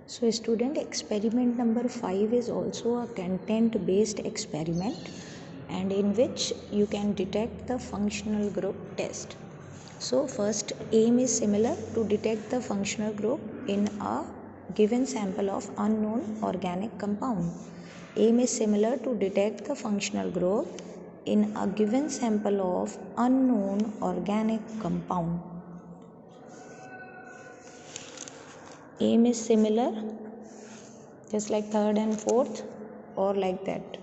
So student, experiment number 5 is also a content based experiment, and in which you can detect the functional group test. So first aim is similar, to detect the functional group in a given sample of unknown organic compound. Aim is similar, to detect the functional group in a given sample of unknown organic compound. Aim is similar, just like third and fourth, or like that.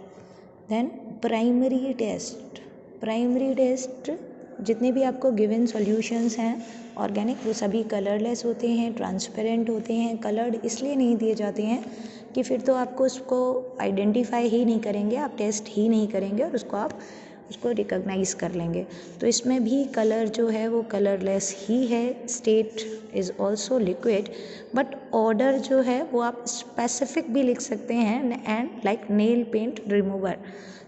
Then primary test जितने भी आपको given solutions हैं organic, वो सभी colourless होते हैं, transparent होते हैं। कलर्ड इसलिए नहीं दिए जाते हैं कि फिर तो आपको उसको आइडेंटिफाई ही नहीं करेंगे, आप टेस्ट ही नहीं करेंगे और उसको रिकॉग्नाइज कर लेंगे। तो इसमें भी कलर जो है वो कलरलेस ही है, state is also liquid, but odour जो है वो आप स्पेसिफिक भी लिख सकते हैं, and like nail paint remover.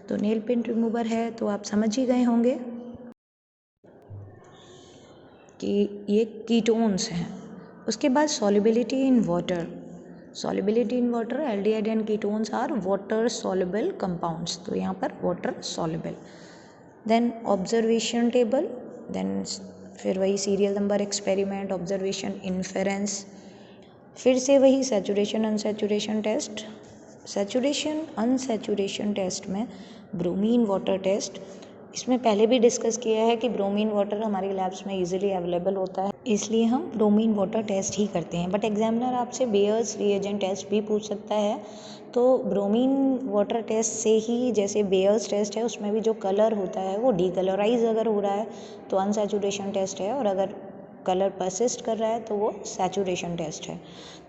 तो नेल पेंट रिमूवर है तो आप समझ ही गए होंगे कि ये कीटोन्स हैं। उसके बाद solubility in water, aldehyde and ketones are water soluble compounds, तो यहाँ पर water soluble. Then observation table, then फिर वही serial number experiment, observation, inference, फिर से वही saturation unsaturation test. Saturation unsaturation test में ब्रोमीन वाटर टेस्ट, इसमें पहले भी डिस्कस किया है कि ब्रोमीन वाटर हमारी लैब्स में इजीली अवेलेबल होता है, इसलिए हम ब्रोमीन वाटर टेस्ट ही करते हैं। बट एग्जामिनर आपसे बेयर्स रिएजेंट टेस्ट भी पूछ सकता है, तो ब्रोमीन वाटर टेस्ट से ही, जैसे बेयर्स टेस्ट है उसमें भी जो कलर होता है वो डीकलराइज अगर हो रहा है तो अनसैचुरेशन टेस्ट है, और अगर कलर परसिस्ट कर रहा है तो वो सैचुरेशन टेस्ट है।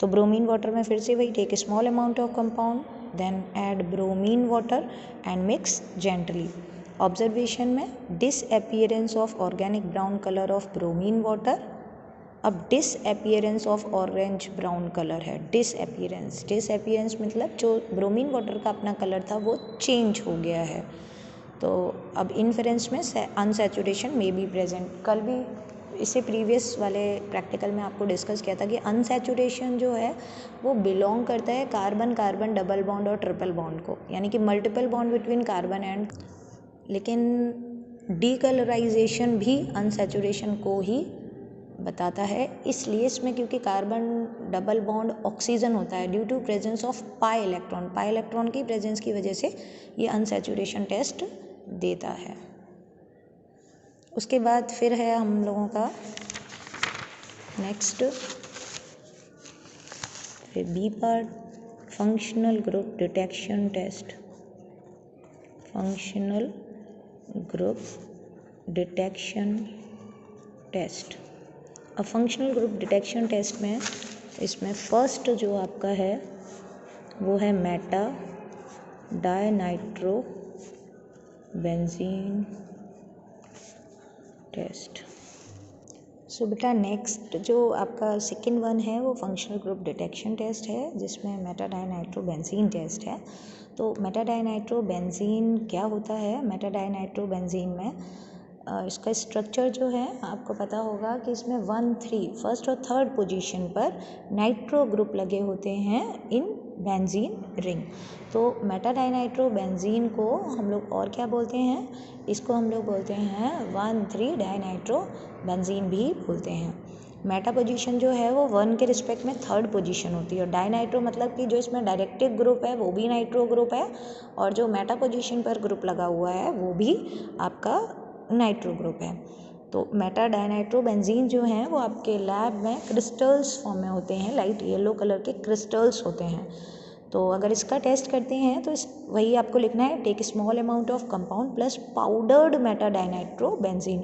तो ब्रोमीन वाटर में फिर से वही, take a small amount of compound, then add bromine water and mix gently. Observation में disappearance of organic brown colour of bromine water. अब disappearance of orange brown colour है, disappearance मतलब जो ब्रोमीन वाटर का अपना कलर था वो change हो गया है। तो अब इन्फेरेंस में अनसैचुरेशन में बी प्रेजेंट। कल भी इससे प्रीवियस वाले प्रैक्टिकल में आपको डिस्कस किया था कि अनसैचुरेशन जो है वो बिलोंग करता है कार्बन कार्बन डबल बॉन्ड और ट्रिपल बॉन्ड को, यानी कि multiple bond between carbon and, लेकिन डीकलराइजेशन भी अनसैचुरेशन को ही बताता है। इसलिए इसमें क्योंकि कार्बन डबल बॉन्ड ऑक्सीजन होता है, due to presence of pi electron की प्रेजेंस की वजह से ये अनसैचुरेशन टेस्ट देता है। उसके बाद फिर है हम लोगों का नेक्स्ट, फिर B part, functional group detection test. Functional group detection test. अब फंक्शनल ग्रुप डिटेक्शन टेस्ट में इसमें फर्स्ट जो आपका है वो है meta dinitro benzene test. So बेटा नेक्स्ट जो आपका सेकेंड वन है वो फंक्शनल ग्रुप डिटेक्शन टेस्ट है, जिसमें मेटा डायनाइट्रो बेंजीन टेस्ट है। तो मेटा डायनाइट्रो बेंजीन क्या होता है? मेटा डायनाइट्रो बेंजीन में इसका स्ट्रक्चर जो है आपको पता होगा कि इसमें 1, 3 फर्स्ट और थर्ड पोजीशन पर नाइट्रो ग्रुप लगे होते हैं इन बेंजीन रिंग। तो मेटा डायनाइट्रो बेंजीन को हम लोग और क्या बोलते हैं? इसको हम लोग बोलते हैं 1,3 डायनाइट्रो बेंजीन भी बोलते हैं। मेटा पोजीशन जो है वो 1 के रिस्पेक्ट में थर्ड पोजीशन होती है, और डायनाइट्रो मतलब कि जो इसमें डायरेक्टिव ग्रुप है वो भी नाइट्रो ग्रुप है, और जो मेटा पोजीशन पर ग्रुप लगा हुआ है वो भी आपका नाइट्रो ग्रुप है। तो मेटा डायनाइट्रो बेंजीन जो हैं वो आपके लैब में क्रिस्टल्स फॉर्म में होते हैं, लाइट येलो कलर के क्रिस्टल्स होते हैं। तो अगर इसका टेस्ट करते हैं तो वही आपको लिखना है, take small amount of compound plus powdered meta dinitro benzene.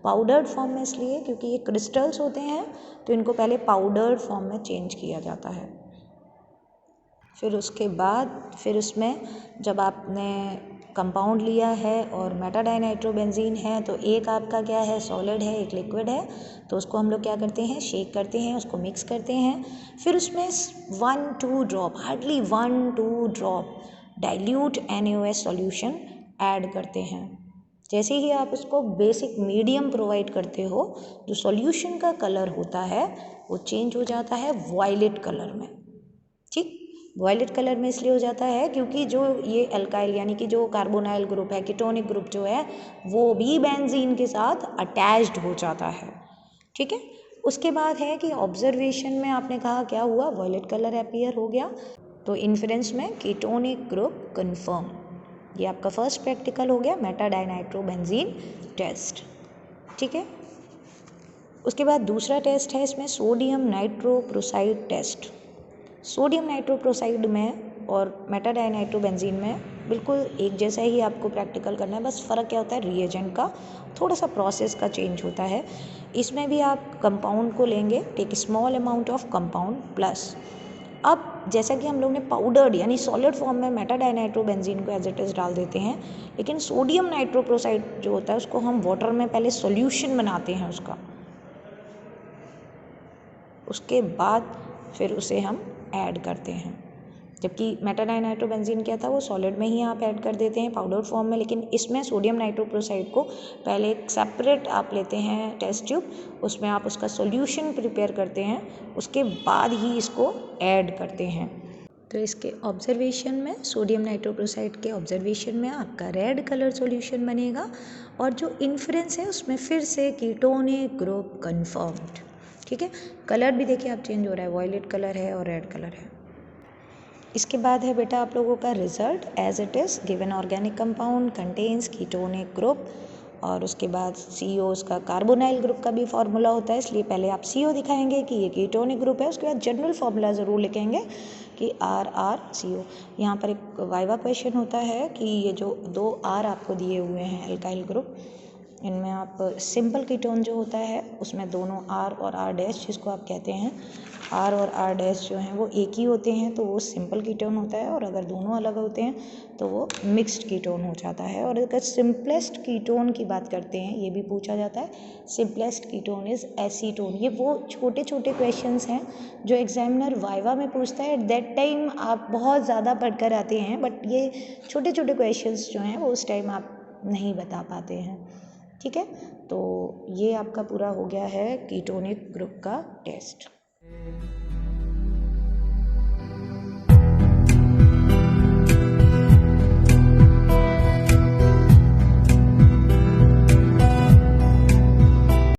Powdered form में इसलिए क्योंकि ये क्रिस्टल्स होते हैं, तो इनको पहले पाउडर्ड फॉर्म में चेंज किया जाता है। फिर उसके बाद फिर उसमें जब आपने कंपाउंड लिया है और मेटा डायनाइट्रो बेंजीन है, तो एक आपका क्या है, सॉलिड है, एक लिक्विड है, तो उसको हम लोग क्या करते हैं, शेक करते हैं, उसको मिक्स करते हैं। फिर उसमें 1-2 drop, hardly 1-2 drop dilute NaOH solution add करते हैं। जैसे ही आप उसको बेसिक मीडियम प्रोवाइड करते हो, जो सॉल्यूशन का कलर होता है वो चेंज हो जाता है वायलेट कलर में। ठीक। वॉयलेट कलर में इसलिए हो जाता है क्योंकि जो ये अल्काइल यानी कि जो कार्बोनाइल ग्रुप है, कीटोनिक ग्रुप जो है वो भी बेंजीन के साथ अटैच्ड हो जाता है। ठीक है। उसके बाद है कि ऑब्जर्वेशन में आपने कहा क्या हुआ, वॉयलेट कलर अपीयर हो गया, तो इन्फ्रेंस में कीटोनिक ग्रुप कन्फर्म। ये आपका फर्स्ट प्रैक्टिकल हो गया मेटा डाइनाइट्रोबेंजीन टेस्ट। ठीक है। उसके बाद दूसरा टेस्ट है इसमें sodium nitroprusside test. Sodium nitroprusside में और मेटा डाइनाइट्रोबेंजीन में बिल्कुल एक जैसा ही आपको प्रैक्टिकल करना है, बस फ़र्क क्या होता है, रिएजेंट का थोड़ा सा प्रोसेस का चेंज होता है। इसमें भी आप कंपाउंड को लेंगे, take small amount of compound plus. अब जैसा कि हम लोग ने पाउडर्ड यानी सॉलिड फॉर्म में मेटा डाइनाइट्रोबेंजीन को एज इट इज़ डाल देते हैं, लेकिन सोडियम नाइट्रोप्रोसाइड जो होता है उसको हम वाटर में पहले सॉल्यूशन बनाते हैं उसका, उसके बाद फिर उसे हम ऐड करते हैं। जबकि मेटा डाइनाइट्रोबेंजीन क्या था, वो सॉलिड में ही आप ऐड कर देते हैं पाउडर फॉर्म में, लेकिन इसमें सोडियम नाइट्रोप्रोसाइड को पहले एक सेपरेट आप लेते हैं टेस्ट ट्यूब, उसमें आप उसका सॉल्यूशन प्रिपेयर करते हैं, उसके बाद ही इसको ऐड करते हैं। तो इसके ऑब्जर्वेशन में सोडियम नाइट्रोप्रोसाइड के ऑब्जर्वेशन में आपका रेड कलर सॉल्यूशन बनेगा, और जो इन्फ्रेंस है उसमें फिर से कीटोनिक ग्रुप कन्फर्म्ड। ठीक है। कलर भी देखिए आप चेंज हो रहा है, वॉयलेट कलर है और रेड कलर है। इसके बाद है बेटा आप लोगों का result, as it is given organic compound contains ketonic group, और उसके बाद CO उसका कार्बोनाइल ग्रुप का भी फार्मूला होता है, इसलिए पहले आप CO दिखाएंगे कि ये कीटोनिक ग्रुप है, उसके बाद जनरल फार्मूला ज़रूर लिखेंगे कि RrCO। यहाँ पर एक वाइवा क्वेश्चन होता है कि ये जो 2 R आपको दिए हुए हैं अल्काइल ग्रुप, इनमें आप सिंपल कीटोन जो होता है उसमें दोनों R और R डैश जिसको आप कहते हैं, R और R डैश जो हैं वो एक ही होते हैं तो वो सिंपल कीटोन होता है, और अगर दोनों अलग होते हैं तो वो मिक्स्ड कीटोन हो जाता है। और अगर सिंपलेस्ट कीटोन की बात करते हैं, ये भी पूछा जाता है, सिंपलेस्ट कीटोन इज़ एसीटोन। ये वो छोटे छोटे क्वेश्चंस हैं जो एग्जामिनर वाइवा में पूछता है, एट दैट टाइम आप बहुत ज़्यादा पढ़कर आते हैं, बट ये छोटे छोटे क्वेश्चंस जो हैं वो उस टाइम आप नहीं बता पाते हैं। ठीक है। तो ये आपका पूरा हो गया है कीटोनिक ग्रुप का टेस्ट।